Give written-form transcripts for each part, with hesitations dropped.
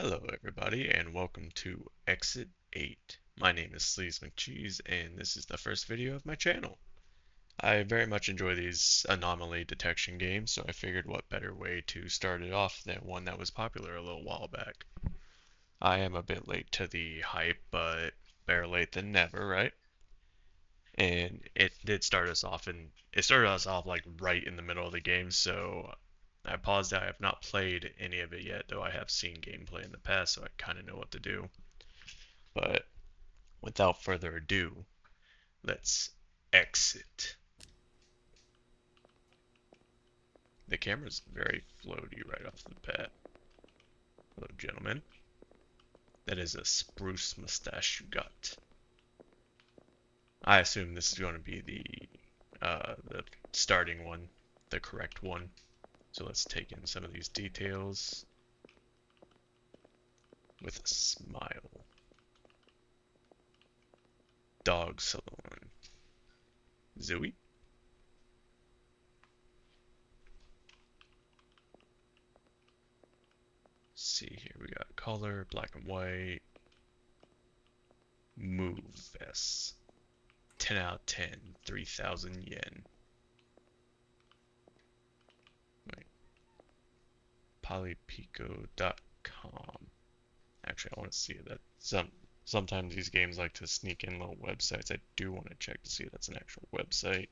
Hello everybody and welcome to Exit 8. My name is Sleaze McCheese and this is the first video of my channel. I very much enjoy these anomaly detection games, so I figured what better way to start it off than one that was popular a little while back. I am a bit late to the hype, but better late than never, right? And it did start us off it started us off like right in the middle of the game, so I paused. I have not played any of it yet, though I have seen gameplay in the past, so I kind of know what to do. But without further ado, let's exit. The camera's very floaty right off the bat. Hello, gentlemen. That is a spruce mustache you got. I assume this is going to be the starting one, the correct one. So let's take in some of these details with a smile. Dog salon. Zooey? See here, we got color, black and white. Move vests. 10 out of 10, 3,000 yen. Wait. Polypico.com. Actually, I want to see that. Sometimes these games like to sneak in little websites. I do want to check to see if that's an actual website.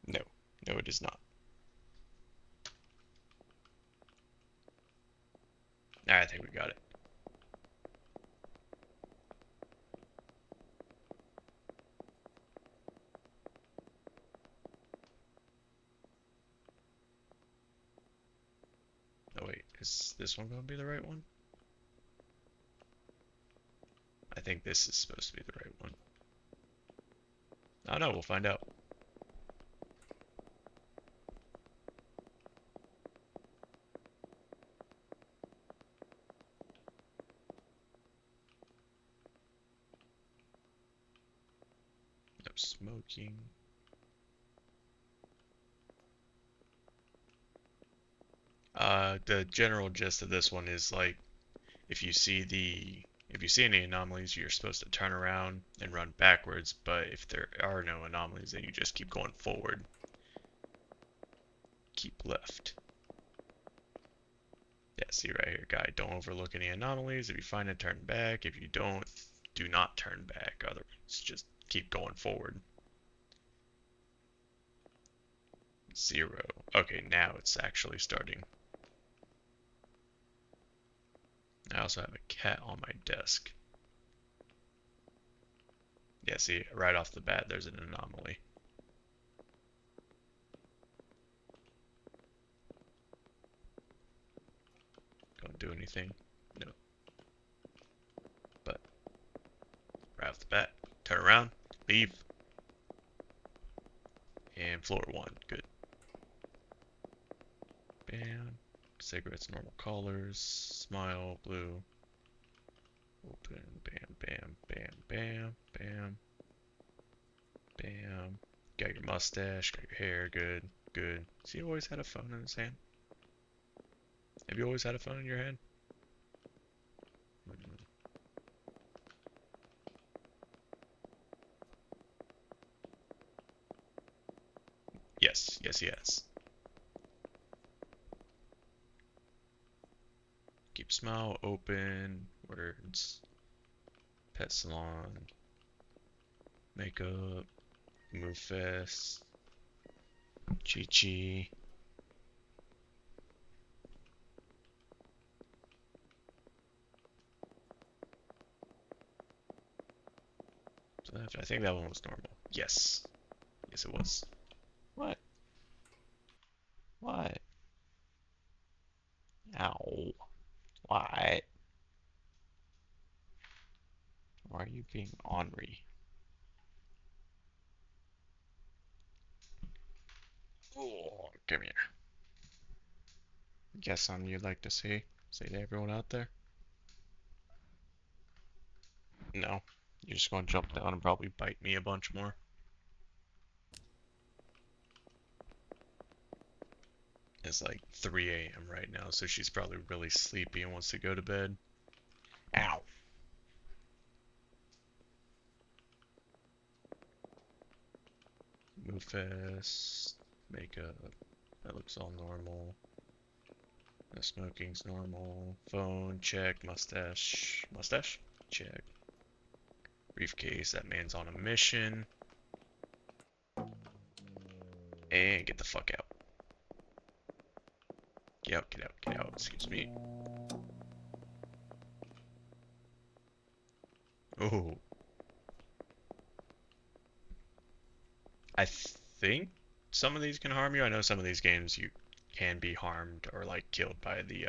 No, no, it is not. I think we got it. Oh wait, is this one going to be the right one? I think this is supposed to be the right one. Oh no, we'll find out. No smoking. The general gist of this one is like if you see any anomalies, you're supposed to turn around and run backwards, but if there are no anomalies, then you just keep going forward. Keep left. Yeah, see right here, guy. Don't overlook any anomalies. If you find it, turn back. If you don't, do not turn back. Otherwise, just keep going forward. 0. Okay, now it's actually starting. I also have a cat on my desk. Yeah, see, right off the bat, there's an anomaly. Don't do anything. No. But right off the bat, turn around, leave, and floor 1. Good. Bam. Cigarettes, normal colors. Smile, blue. Open. Bam, bam, bam, bam, bam, bam. Got your mustache, got your hair, good, good. Has he always had a phone in his hand? Have you always had a phone in your hand? Yes, yes, yes. Keep smile open. Words. Pet salon. Makeup. Move fast. Chi Chi. I think that one was normal. Yes. Yes, it was. What? What? Ow. What? Why are you being ornery? Oh, come here. Guess something you'd like to see? Say to everyone out there? No. You're just gonna jump down and probably bite me a bunch more. It's like 3 a.m. right now, so she's probably really sleepy and wants to go to bed. Ow. Move fast. Makeup. That looks all normal. No smoking's normal. Phone, check. Mustache. Mustache? Check. Briefcase. That man's on a mission. And get the fuck out. Get out, get out, get out. Excuse me. Oh. I think some of these can harm you. I know some of these games you can be harmed or like killed by the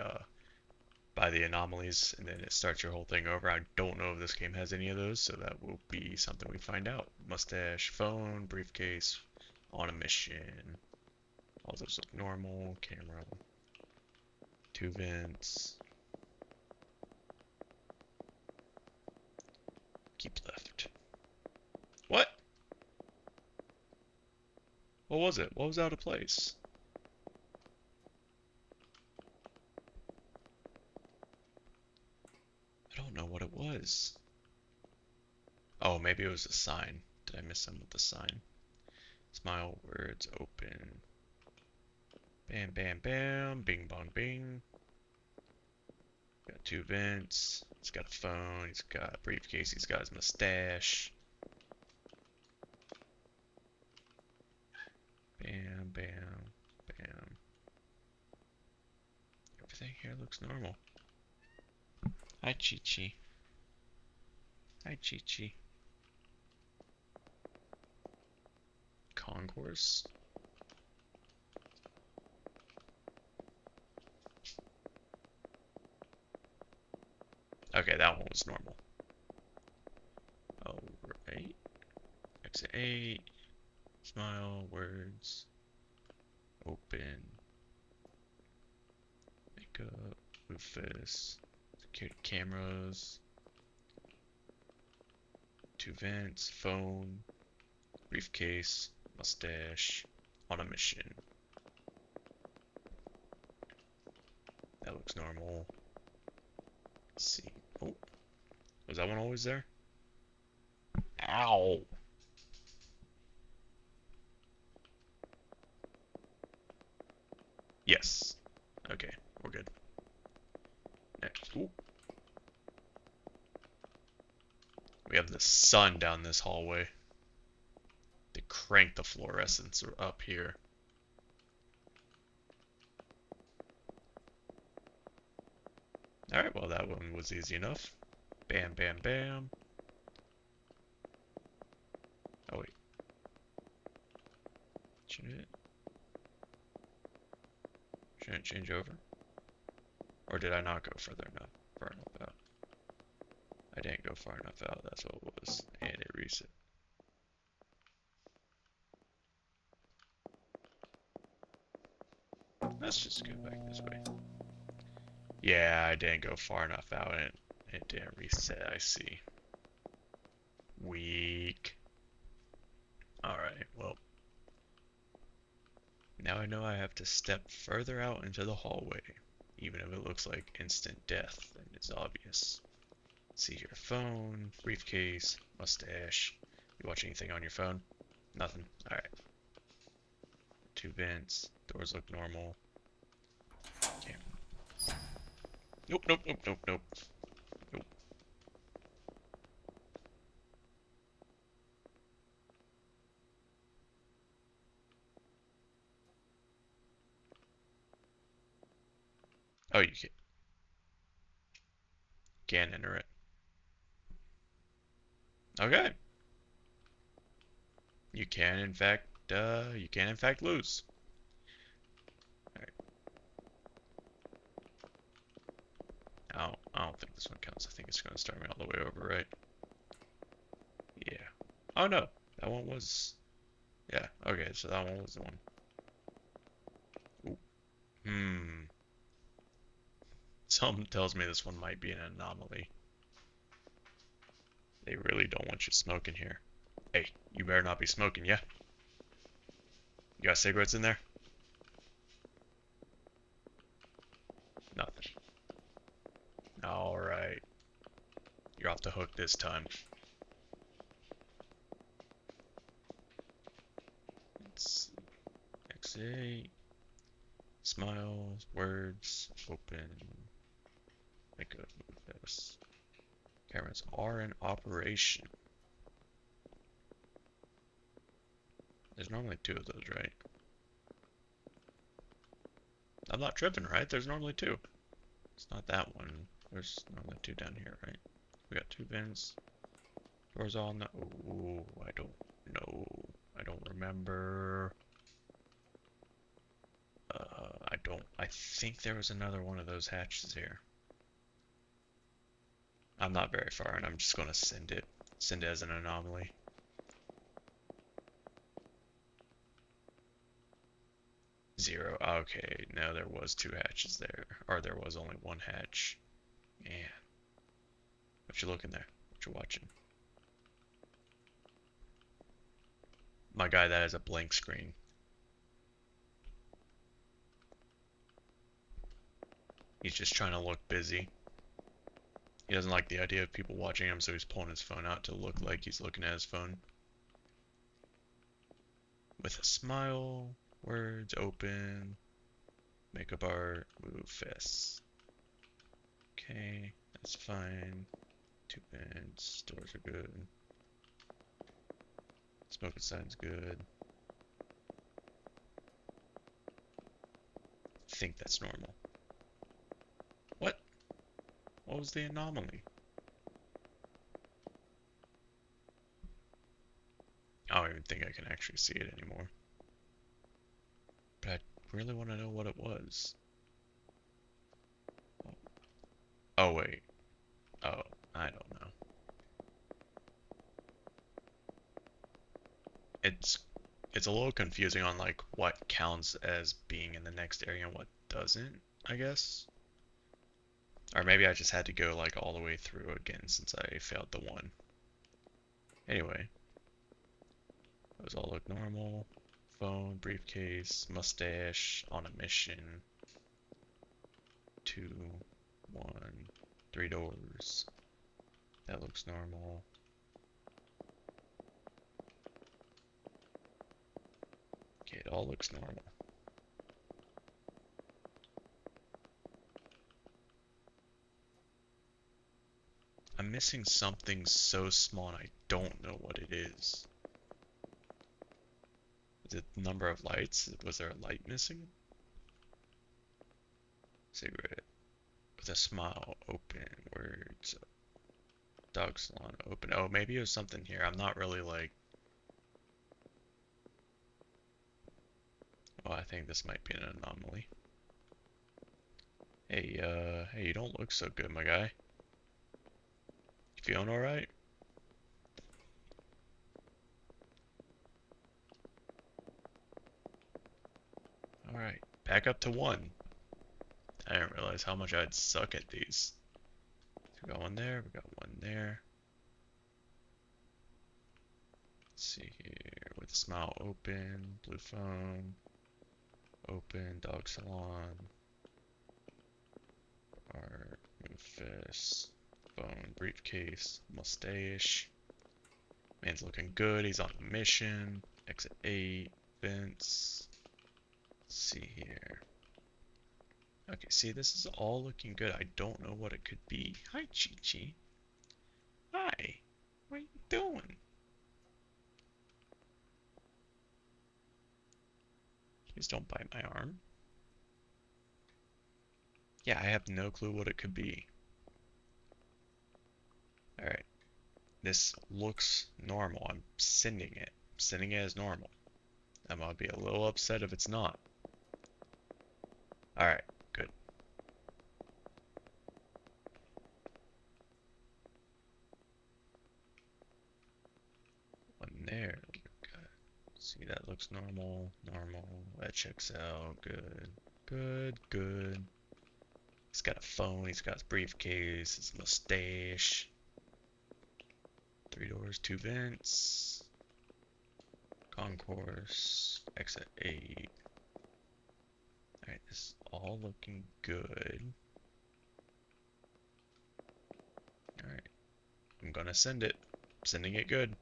anomalies, and then it starts your whole thing over. I don't know if this game has any of those, so that will be something we find out. Mustache, phone, briefcase, on a mission. All those look normal. Camera, 2 vents. Keep left. What? What was it? What was out of place? I don't know what it was. Oh, maybe it was a sign. Did I miss something with the sign? Smile, words, open. Bam, bam, bam. Bing, bong, bing. Got 2 vents. He's got a phone. He's got a briefcase. He's got his mustache. Bam, bam, bam. Everything here looks normal. Hi, Chi-Chi. Hi, Chi-Chi. Concourse? Okay, that one was normal. Alright. Exit 8. Smile, words. Open. Makeup. Rufus. Security cameras. 2 vents. Phone. Briefcase. Mustache. On a mission. That looks normal. Let's see. Oh. Was that one always there? Ow! Yes. Okay, we're good. Next. Ooh. We have the sun down this hallway. To crank the fluorescence up here. Alright, well that one was easy enough. Bam, bam, bam. Oh wait. Shouldn't it change over? Or did I not go far enough out? I didn't go far enough out, that's what it was. And it reset. Let's just go back this way. Yeah, I didn't go far enough out and it didn't reset, I see. Weak. Alright, well. Now I know I have to step further out into the hallway. Even if it looks like instant death, then it's obvious. See your phone, briefcase, mustache. You watch anything on your phone? Nothing. Alright. 2 vents. Doors look normal. Okay. Nope, nope, nope, nope, nope. Nope. Oh, you can't enter it. Okay. You can in fact lose. Alright. I don't think this one counts. I think it's gonna start me all the way over, right? Yeah. Oh no. That one was yeah, okay, so that one was the one. Ooh. Hmm. Something tells me this one might be an anomaly. They really don't want you smoking here. Hey, you better not be smoking, yeah? You got cigarettes in there? Nothing. Alright. You're off the hook this time. Let's see. Exit. Smiles, words, open. Make a move this. Cameras are in operation. There's normally two of those, right? I'm not tripping, right? There's normally two. It's not that one. There's normally two down here, right? We got two vents. Doors all no. Ooh, I don't know. I don't remember. I think there was another one of those hatches here. I'm not very far, and I'm just gonna send it. Send it as an anomaly. Zero. Okay, no, there was two hatches there. Or there was only one hatch. Man. What you looking there? What you watching? My guy, that is a blank screen. He's just trying to look busy. He doesn't like the idea of people watching him, so he's pulling his phone out to look like he's looking at his phone. With a smile, words open, makeup art, move fists. Okay, that's fine. Two vents, doors are good. Smoking sign's good. I think that's normal. What? What was the anomaly? I don't even think I can actually see it anymore. But I really want to know what it was. Oh wait. Oh, I don't know. It's it's a little confusing on like what counts as being in the next area and what doesn't, I guess. Or maybe I just had to go like all the way through again since I failed the one. Anyway, those all look normal. Phone, briefcase, mustache, on a mission. 2, 1, 3 doors. That looks normal. Okay, it all looks normal. I'm missing something so small and I don't know what it is. Is it the number of lights? Was there a light missing? Cigarette. With a smile, open, words, dog salon, open. Oh, maybe it was something here. I'm not really like... Oh, I think this might be an anomaly. Hey, you don't look so good, my guy. You feeling alright? Alright, back up to 1. I didn't realize how much I'd suck at these. So we got one there, we got one there. Let's see here, with a smile open, blue phone, open, dog salon, art, move fist, phone, briefcase, mustache. Man's looking good, he's on a mission, exit 8, vents. Let's see here. Okay, see, this is all looking good. I don't know what it could be. Hi, Chi-Chi. Hi. What are you doing? Please don't bite my arm. Yeah, I have no clue what it could be. Alright. This looks normal. I'm sending it. I'm sending it as normal. I'm gonna be a little upset if it's not. Alright, good. One there. See, that looks normal. Normal. That checks out. Good. Good, good. He's got a phone. He's got his briefcase. His mustache. 3 doors, 2 vents. Concourse, exit 8. Alright, this is all looking good. Alright, I'm gonna send it. Sending it good.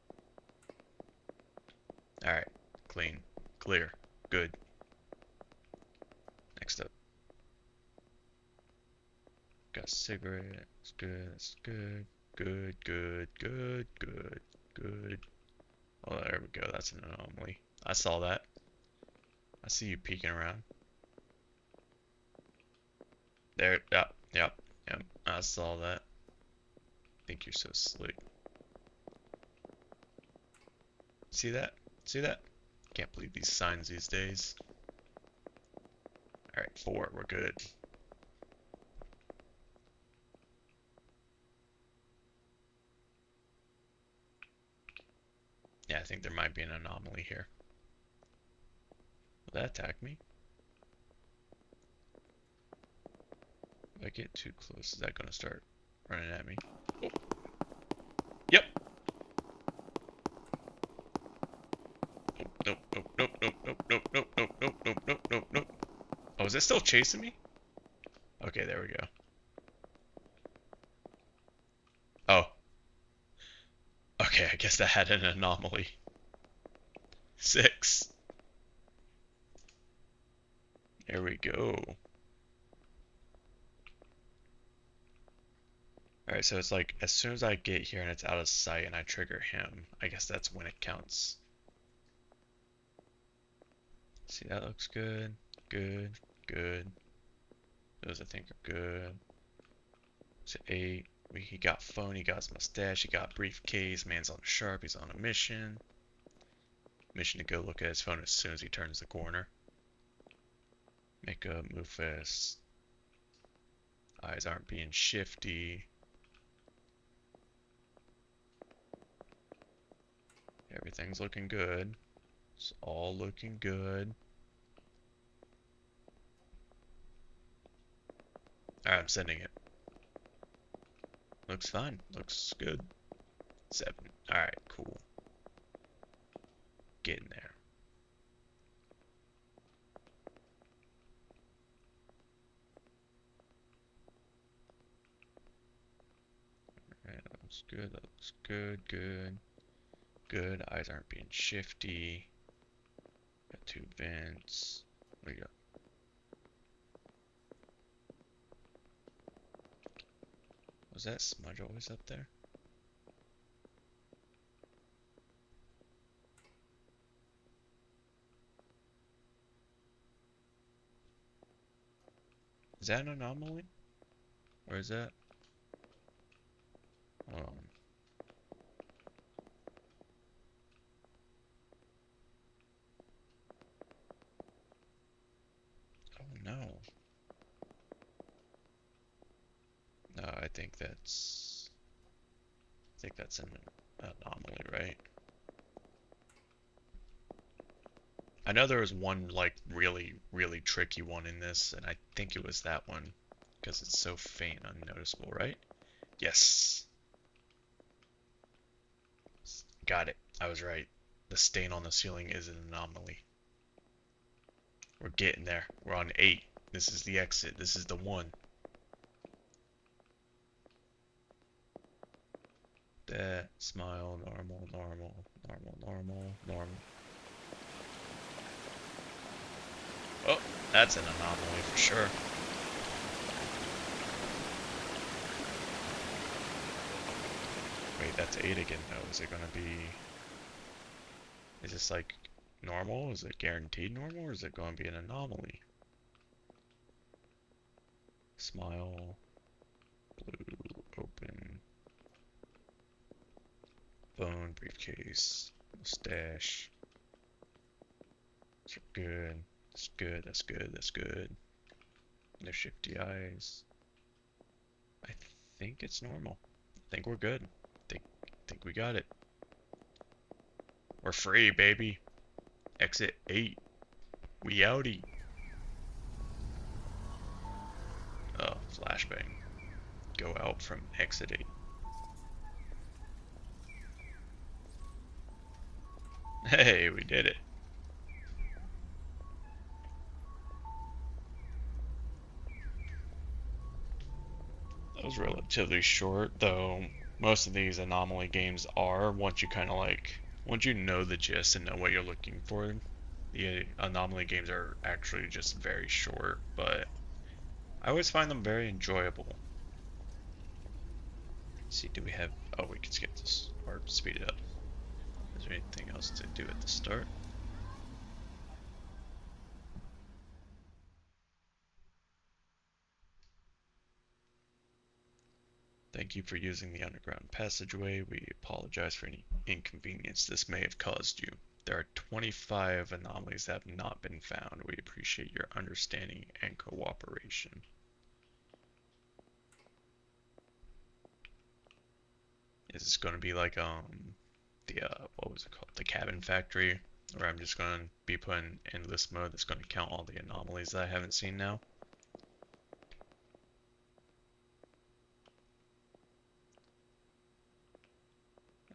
Alright, clean, clear, good. Next up. Got a cigarette, it's good, it's good. Good, good, good, good, good. Oh, there we go, that's an anomaly. I saw that. I see you peeking around. There, yep, yep, yep, I saw that. Think you're so slick. See that? See that? Can't believe these signs these days. Alright, 4, we're good. Yeah, I think there might be an anomaly here. Will that attack me? If I get too close, is that gonna start running at me? Oh. Yep. Nope, nope, nope, nope, nope, nope, nope, nope, nope, nope, nope, nope, nope. Oh, is it still chasing me? Okay, there we go. Oh. Okay, I guess that had an anomaly. 6. There we go. Alright, so it's like, as soon as I get here and it's out of sight and I trigger him, I guess that's when it counts. See, that looks good. Good. Good. Those I think are good. So 8. He got phone, he got his mustache, he got briefcase, man's on a sharp, he's on a mission. Mission to go look at his phone as soon as he turns the corner. Makeup, move fast. Eyes aren't being shifty. Everything's looking good. It's all looking good. Alright, I'm sending it. Looks fine. Looks good. 7. Alright, cool. Getting there. Alright, that looks good. That looks good. Good. Good. Eyes aren't being shifty. Got 2 vents. What do we got? Was that smudge always up there? Is that an anomaly? Or is that? Oh no. No, I think that's an anomaly, right? I know there was one like really, really tricky one in this, and I think it was that one because it's so faint, unnoticeable, right? Yes. Got it. I was right. The stain on the ceiling is an anomaly. We're getting there. We're on 8. This is the exit. This is the one. That smile, normal, normal, normal, normal, normal. Oh, that's an anomaly for sure. Wait, that's 8 again though. Is it gonna be... Is this like normal? Is it guaranteed normal or is it going to be an anomaly? Smile. Blue. Open. Phone. Briefcase. Mustache. That's good. That's good. That's good. That's good. No shifty eyes. I think it's normal. I think we're good. Think we got it. We're free, baby. Exit 8. We outie. Oh, flashbang. Go out from exit 8. Hey, we did it. That was relatively short, though most of these anomaly games are once you know the gist and know what you're looking for, the anomaly games are actually just very short, but I always find them very enjoyable. Let's see, do we have, oh, we can skip this or speed it up. Is there anything else to do at the start? Thank you for using the underground passageway. We apologize for any inconvenience this may have caused you. There are 25 anomalies that have not been found. We appreciate your understanding and cooperation. Is this going to be like the what was it called? The cabin factory, where I'm just going to be putting endless mode that's going to count all the anomalies that I haven't seen now?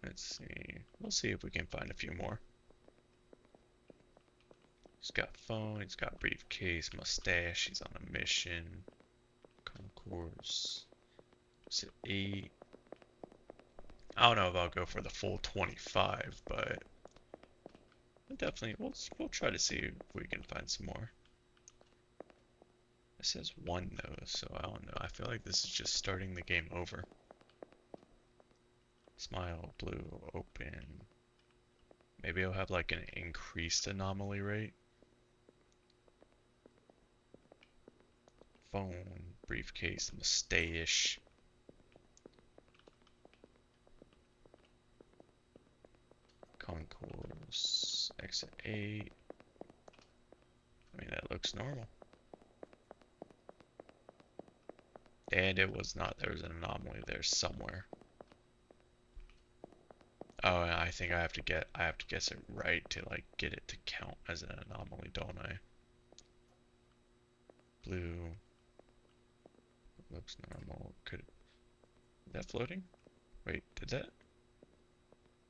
Let's see. We'll see if we can find a few more. He's got phone, he's got briefcase, mustache, he's on a mission. Concourse. Is it 8? I don't know if I'll go for the full 25, but definitely we'll try to see if we can find some more. It says 1 though, so I don't know. I feel like this is just starting the game over. Smile, blue, open. Maybe I'll have like an increased anomaly rate. Phone, briefcase, mustache. Concourse, exit 8. I mean, that looks normal. And it was not, there was an anomaly there somewhere. Oh, and I think I have to guess it right to like get it to count as an anomaly, don't I? Blue looks normal. Is that floating? Wait, did that?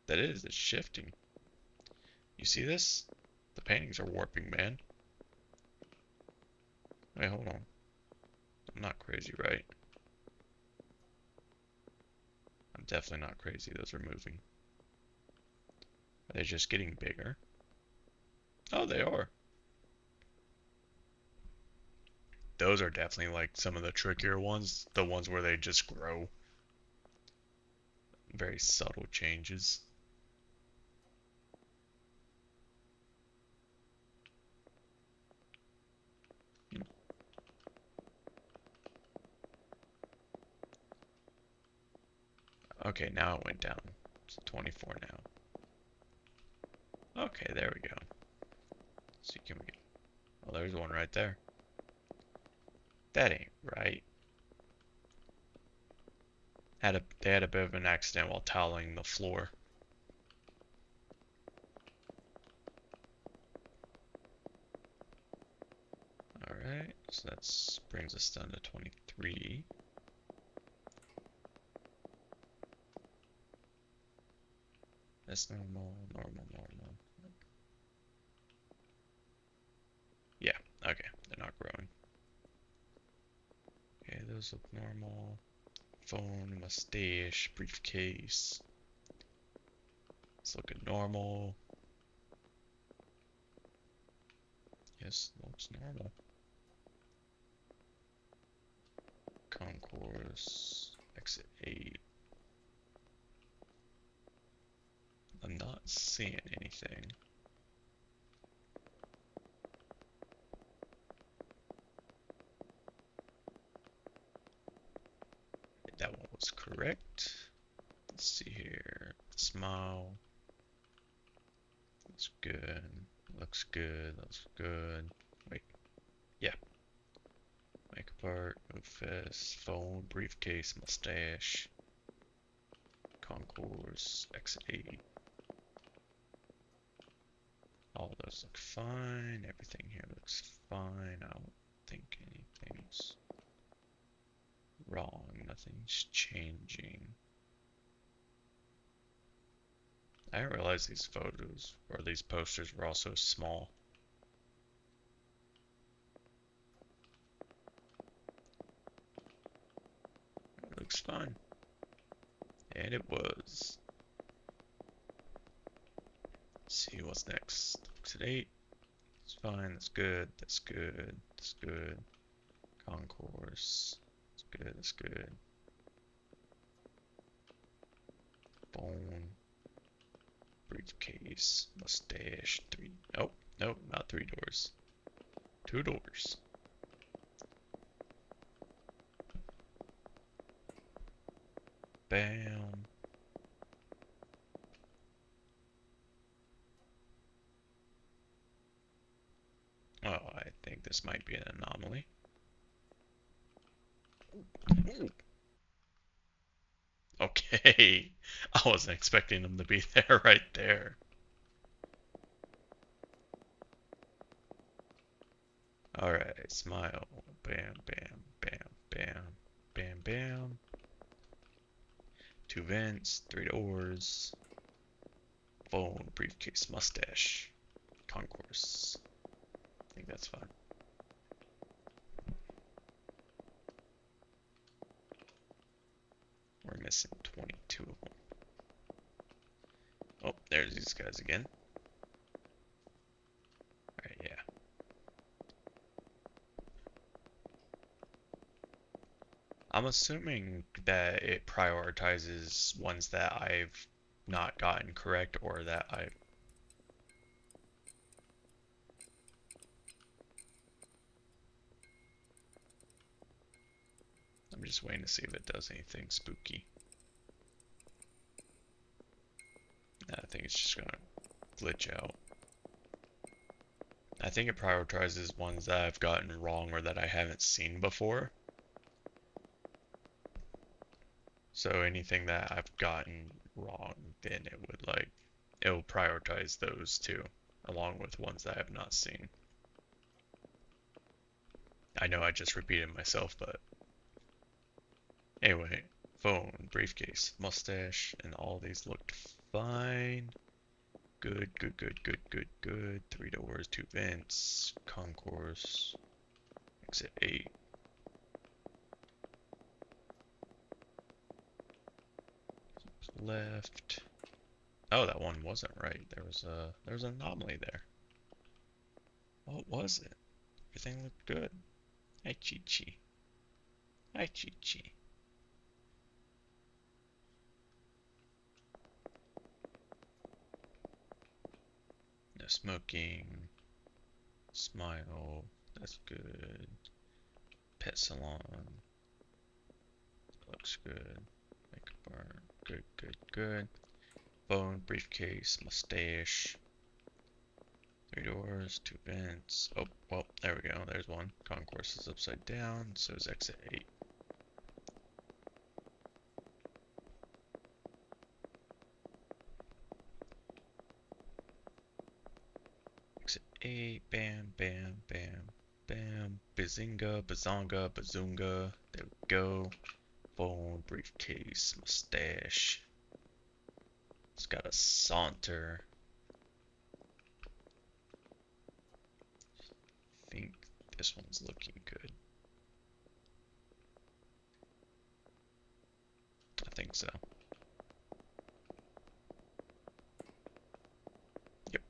That is, it's shifting. You see this? The paintings are warping, man. Wait, hold on. I'm not crazy, right? I'm definitely not crazy. Those are moving. Are they just getting bigger? Oh, they are. Those are definitely like some of the trickier ones. The ones where they just grow. Very subtle changes. Okay, now it went down. It's 24 now. Okay, there we go. So can we get... Oh, there's one right there. That ain't right. They had a bit of an accident while toweling the floor. Alright, so that brings us down to 23. That's normal, normal, normal. Yeah, okay, they're not growing. Okay, those look normal. Phone, mustache, briefcase. It's looking normal. Yes, looks normal. Concourse, exit 8. I'm not seeing anything. That one was correct. Let's see here. Smile. Looks good. Looks good. Looks good. Wait. Yeah. Makeup art, move fast, phone, briefcase, mustache, concourse, exit 8. All those look fine. Everything here looks fine. I don't think anything's wrong. Nothing's changing. I didn't realize these photos or these posters were also small. It looks fun. And it was. Let's see what's next. Exit 8. It's fine. That's good. That's good. That's good. Concourse. That's good. That's good. Bone. Briefcase. Mustache. 3. Oh, no, not 3 doors. 2 doors. Bam. Oh, I think this might be an anomaly. Okay. I wasn't expecting them to be there right there. Alright, smile. Bam, bam, bam, bam, bam, bam. 2 vents, 3 doors. Phone, briefcase, mustache. Concourse. I think that's fine. We're missing 22 of them. Oh, there's these guys again. Alright, yeah. I'm assuming that it prioritizes ones that I've not gotten correct or that I'm just waiting to see if it does anything spooky. I think it's just gonna glitch out. I think it prioritizes ones that I've gotten wrong or that I haven't seen before. So anything that I've gotten wrong, then it'll prioritize those two, along with ones that I have not seen. I know I just repeated myself, but anyway, phone, briefcase, mustache, and all these looked fine. Good, good, good, good, good, good. 3 doors, 2 vents, concourse, exit 8. Left. Oh, that one wasn't right. There was an anomaly there. What was it? Everything looked good. Hi, Chi-Chi. Hi, Chi-Chi. No smoking. Smile. That's good. Pet salon. Looks good. Makeup bar. Good, good, good. Phone, briefcase, mustache. 3 doors, 2 vents. Oh, well, there we go. There's one. Concourse is upside down, so is exit 8. Exit 8. Bam, bam, bam, bam. Bazinga, bazonga, bazoonga. There we go. Phone, briefcase, mustache. It's got a saunter. I think this one's looking good. I think so. Yep.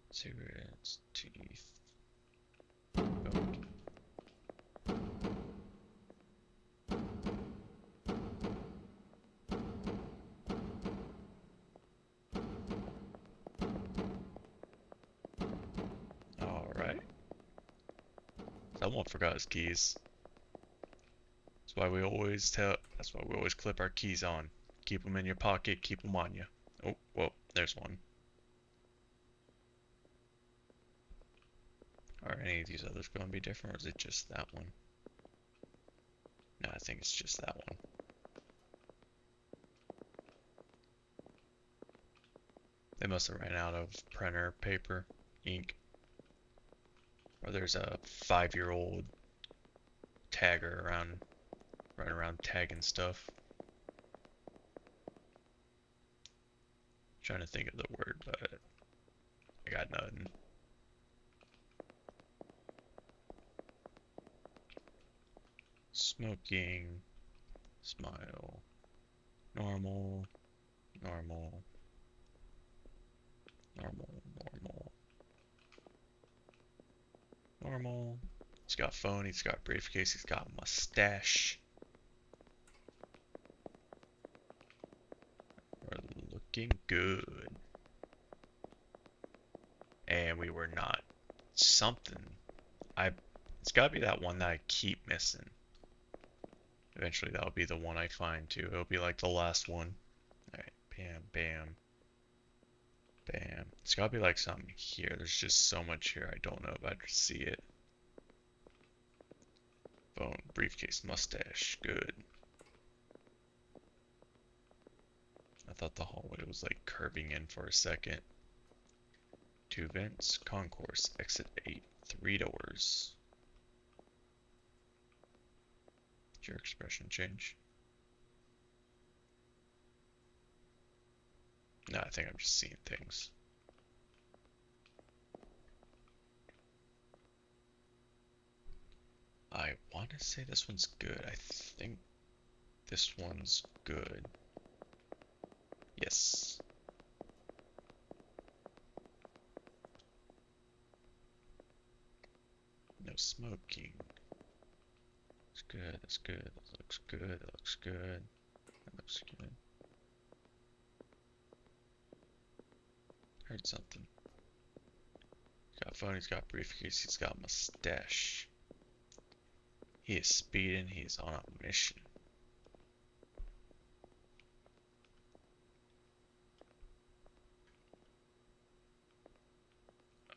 Cigarettes, teeth. Okay. Alright. Someone forgot his keys. That's why we always clip our keys on. Keep them in your pocket, keep them on you. Oh, well, there's one. Are any of these others going to be different, or is it just that one? No, I think it's just that one. They must have ran out of printer paper, ink. Or there's a 5-year-old tagger running around I'm tagging stuff. Trying to think of the word, but I got nothing. Smoking, smile, normal, normal, normal, normal, normal. He's got phone, he's got briefcase, he's got mustache. We're looking good. And we were not. Something. It's gotta be that one that I keep missing. Eventually that'll be the one I find too. It'll be like the last one. Alright, bam, bam, bam. It's gotta be like something here. There's just so much here. I don't know if I see it. Phone, briefcase, mustache. Good. I thought the hallway was like curving in for a second. 2 vents, concourse, exit 8, 3 doors. Did your expression change? No, I think I'm just seeing things. I want to say this one's good. I think this one's good. Yes. No smoking. That's good, that's good, that looks good, that looks good, that looks good. Heard something. He's got phone, he's got briefcase, he's got mustache. He is speeding, he's on a mission.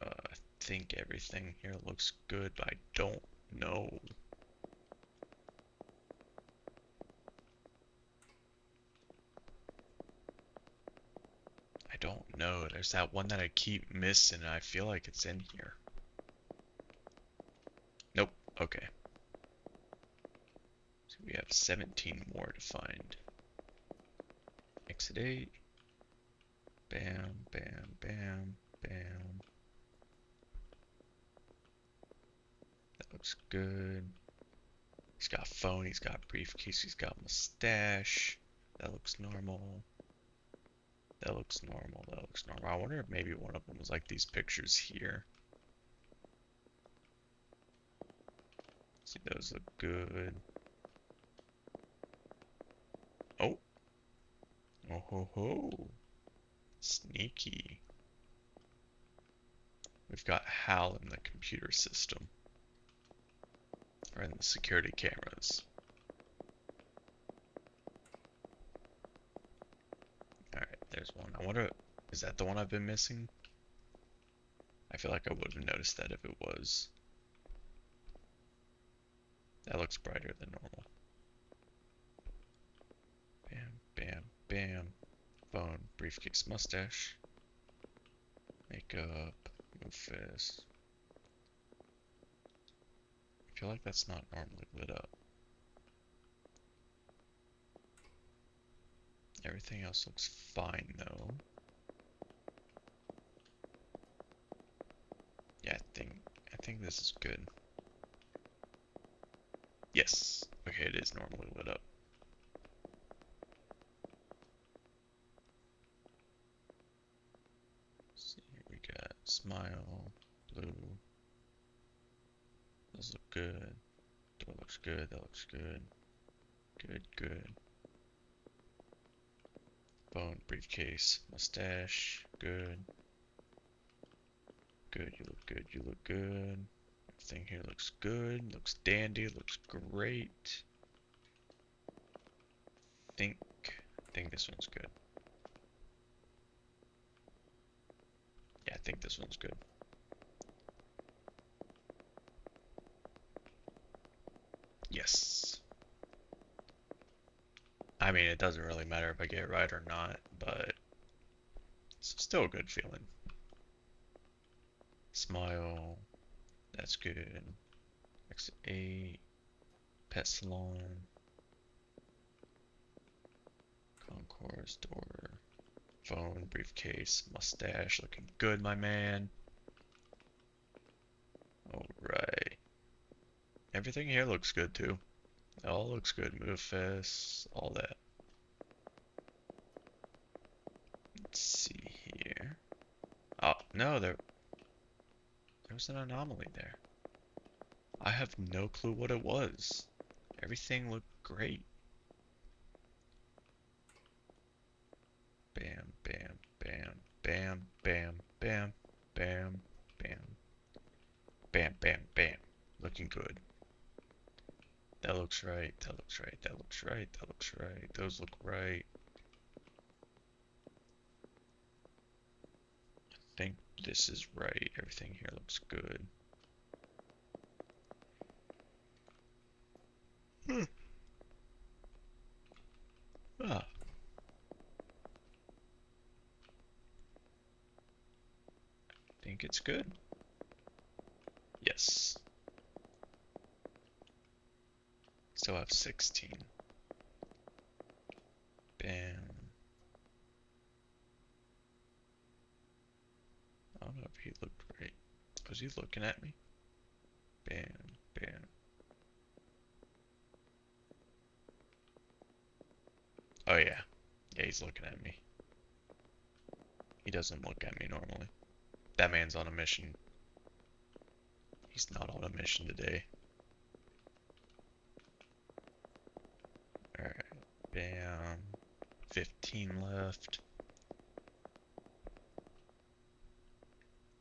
I think everything here looks good, but I don't know. I don't know. There's that one that I keep missing, and I feel like it's in here. Nope. Okay. So we have 17 more to find. Exit 8. Bam, bam, bam, bam. That looks good. He's got phone, he's got briefcase, he's got mustache. That looks normal. That looks normal, that looks normal. I wonder if maybe one of them was like these pictures here. See, those look good. Oh. Oh ho ho. Sneaky. We've got Hal in the computer system. Or in the security cameras. Alright, there's one. I wonder, is that the one I've been missing? I feel like I would have noticed that if it was. That looks brighter than normal. Bam, bam, bam. Phone, briefcase, mustache. Makeup, move fist. I feel like that's not normally lit up. Everything else looks fine though. Yeah, I think this is good. Yes. Okay, it is normally lit up. Let's see, here we got smile, blue. Those look good. Door looks good, that looks good. Good, good. Phone, briefcase, mustache, good. Good, you look good, you look good. Everything here looks good, looks dandy, looks great. I think this one's good. Yeah, I think this one's good. Yes. I mean, it doesn't really matter if I get it right or not, but it's still a good feeling. Smile. That's good. Exit 8. Pet salon. Concourse, door, phone, briefcase, mustache, looking good, my man. Alright. Everything here looks good too. It all looks good. Move fast, all that. Let's see here. Oh, no, there was an anomaly there. I have no clue what it was. Everything looked great. Bam, bam, bam, bam, bam, bam, bam, bam. Bam, bam, bam. Looking good. That looks right, that looks right, that looks right, that looks right. Those look right. I think this is right. Everything here looks good. Ah. I think it's good. Yes. Still have 16. Bam. I don't know if he looked right. Was he looking at me? Bam, bam. Oh yeah. Yeah, he's looking at me. He doesn't look at me normally. That man's on a mission. He's not on a mission today. Alright. Bam. 15 left.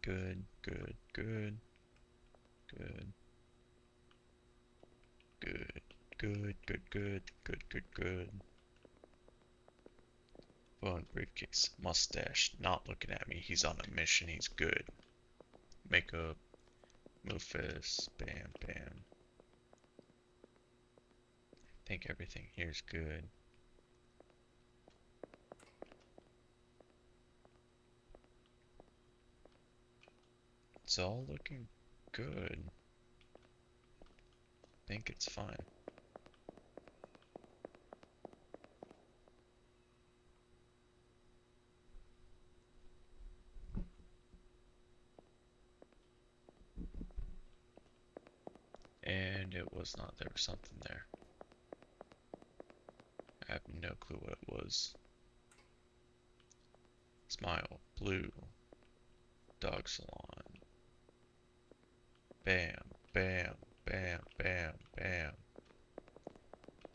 Good, good, good. Good. Good. Good, good, good, good, good, good. Phone, briefcase, mustache, not looking at me. He's on a mission. He's good. Makeup, move fast, bam, bam. I think everything here's good. It's all looking good. I think it's fine. And it was not. There was something there. I have no clue what it was. Smile, blue, dog salon. Bam, bam, bam, bam, bam.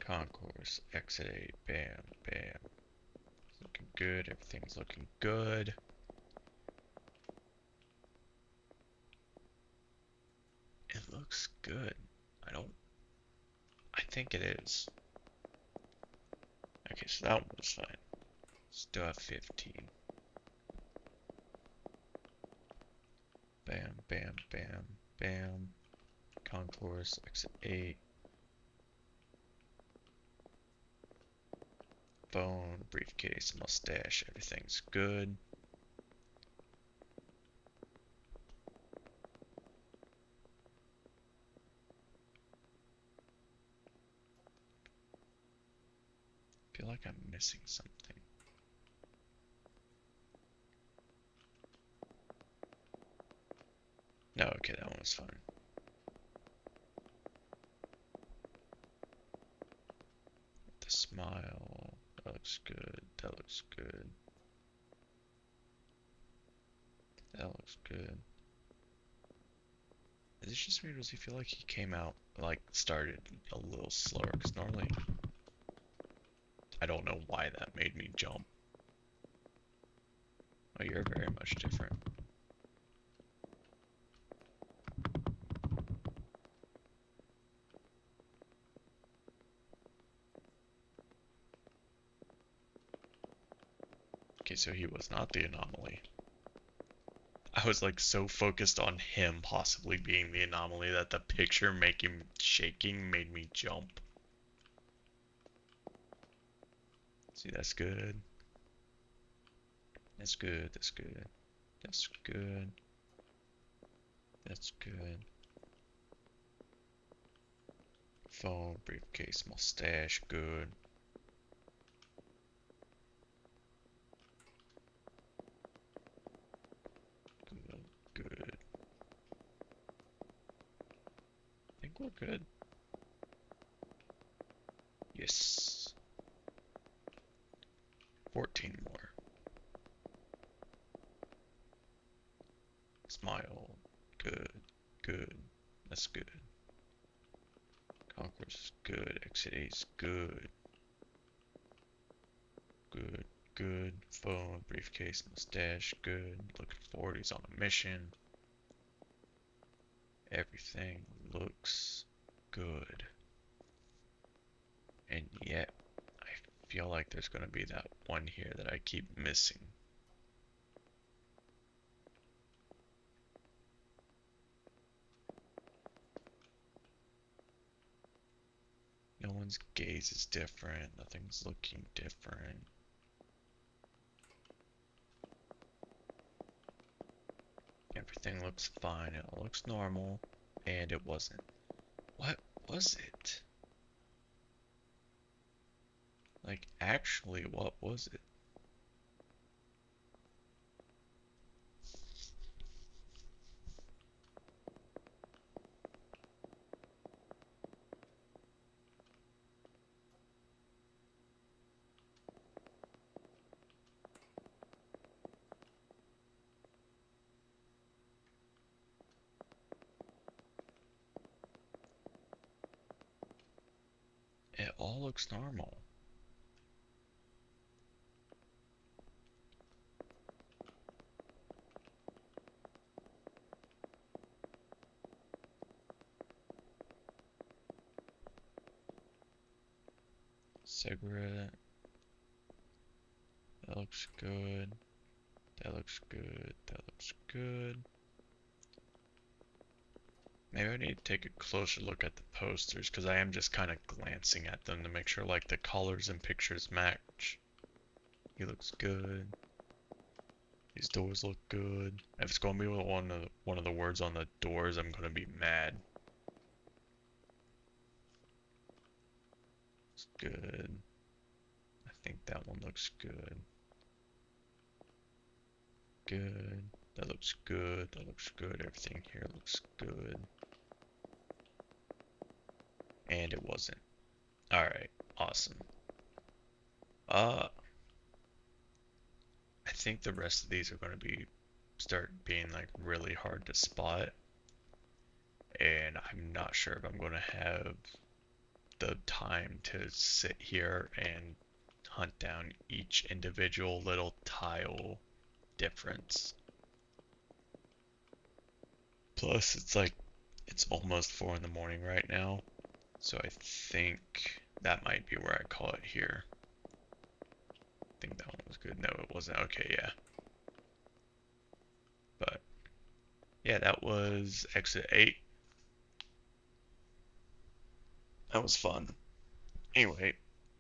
Concourse, exit 8, bam, bam. It's looking good, everything's looking good. It looks good. I think it is. Okay, so that one was fine. Still have 15. Bam, bam, bam, bam. Concourse, exit 8. Phone, briefcase, mustache, everything's good. I feel like I'm missing something. No, okay, that one was fine. The smile, that looks good, that looks good. That looks good. Is it just me or does he feel like he came out, like, started a little slower? Because normally, I don't know why that made me jump. Oh, you're very much different. Okay, so he was not the anomaly. I was like so focused on him possibly being the anomaly that the picture making shaking made me jump. See, that's good. That's good, that's good. That's good. That's good. Phone, briefcase, mustache, good. we're good. Yes. 14 more. Smile. Good. Good. That's good. Concourse is good. Exit 8 is good. Good. Good. Phone. Briefcase. Mustache. Good. Looking forward. He's on a mission. Everything looks good. And yet, I feel like there's going to be that one here that I keep missing. No one's gaze is different. Nothing's looking different. Everything looks fine. It all looks normal. And it wasn't. What was it? Like, actually, what was it? It all looks normal. Cigarette. That looks good. That looks good. That looks good. Maybe I need to take a closer look at the posters because I am just kind of glancing at them to make sure like the colors and pictures match. He looks good. These doors look good. If it's gonna be one of the words on the doors, I'm gonna be mad. It's good. I think that one looks good. Good. That looks good. That looks good. Everything here looks good. And it wasn't. Alright, awesome. I think the rest of these are gonna start being like really hard to spot. And I'm not sure if I'm gonna have the time to sit here and hunt down each individual little tile difference. Plus, it's almost 4 in the morning right now, so I think that might be where I call it here. I think that one was good. No, it wasn't. Okay, yeah. But, yeah, that was Exit 8. That was fun. Anyway,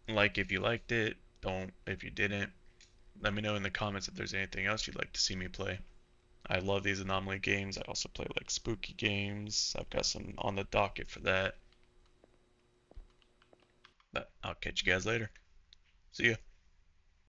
like if you liked it, don't if you didn't. Let me know in the comments if there's anything else you'd like to see me play. I love these anomaly games. I also play like spooky games. I've got some on the docket for that. But I'll catch you guys later. See ya.